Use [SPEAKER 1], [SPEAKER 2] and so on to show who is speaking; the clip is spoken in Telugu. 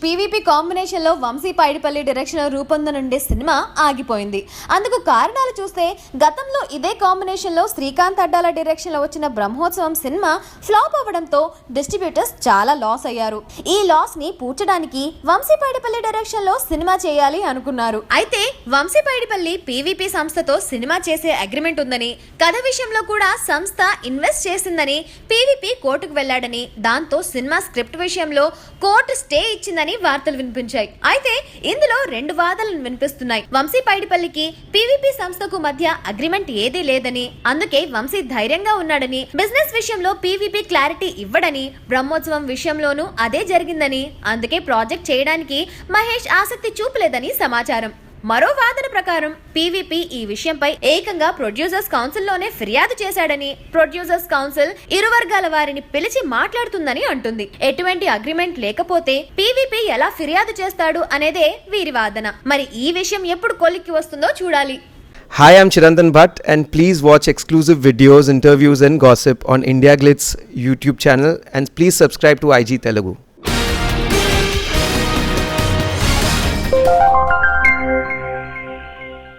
[SPEAKER 1] పీవీపీ కాంబినేషన్ లో వంశీ పైడిపల్లి డైరెక్షన్ లో రూపొందనుండే సినిమా ఆగిపోయింది. అందుకు కారణాలు చూస్తే గతంలో ఇదే కాంబినేషన్ లో శ్రీకాంత్ అడ్డాల డైరెక్షన్ లో వచ్చిన బ్రహ్మోత్సవం సినిమా ఫ్లాప్ అవ్వడంతో డిస్ట్రిబ్యూటర్స్ చాలా లాస్ అయ్యారు. ఈ లాస్ ని పూడ్చడానికి వంశీ పైడిపల్లి డైరెక్షన్ లో సినిమా చేయాలి అనుకున్నారు. అయితే వంశీ పైడిపల్లి పీవీపీ సంస్థతో సినిమా చేసే అగ్రిమెంట్ ఉందని, కథ విషయంలో కూడా సంస్థ ఇన్వెస్ట్ చేసిందని పీవీపీ కోర్టుకు వెళ్లాడని, దాంతో సినిమా స్క్రిప్ట్ విషయంలో కోర్టు స్టే ఇచ్చిందని వార్తలు వినిపించాయి. అయితే ఇందులో రెండు వాదనలు వినిపిస్తున్నాయి. వంశీ పైడిపల్లికి పీవీపీ సంస్థకు మధ్య అగ్రిమెంట్ ఏదీ లేదని, అందుకే వంశీ ధైర్యంగా ఉన్నాడని, బిజినెస్ విషయంలో పీవీపీ క్లారిటీ ఇవ్వడని, బ్రహ్మోత్సవం విషయంలోనూ అదే జరిగిందని, అందుకే ప్రాజెక్ట్ చేయడానికి మహేష్ ఆసక్తి చూపలేదని సమాచారం. మరో వాదన ప్రకారం పీవీపీ ఈ విషయంపై ఏకంగా ప్రొడ్యూసర్స్ కౌన్సిల్ లోనే ఫిర్యాదు చేశాడని, ప్రొడ్యూసర్స్ కౌన్సిల్ ఇరు వర్గాల వారిని పిలిచి మాట్లాడుతుందని అంటుంది. ఎటువంటి అగ్రిమెంట్ లేకపోతే పీవీపీ ఎలా ఫిర్యాదు చేస్తాడు అనేదే వీరి వాదన. మరి ఈ విషయం ఎప్పుడు కొలిక్కి వస్తుందో చూడాలి.
[SPEAKER 2] Hi, I'm Chirantan Bhatt and please watch exclusive videos, interviews and gossip on India Glitz YouTube channel and please subscribe to IG Telugu.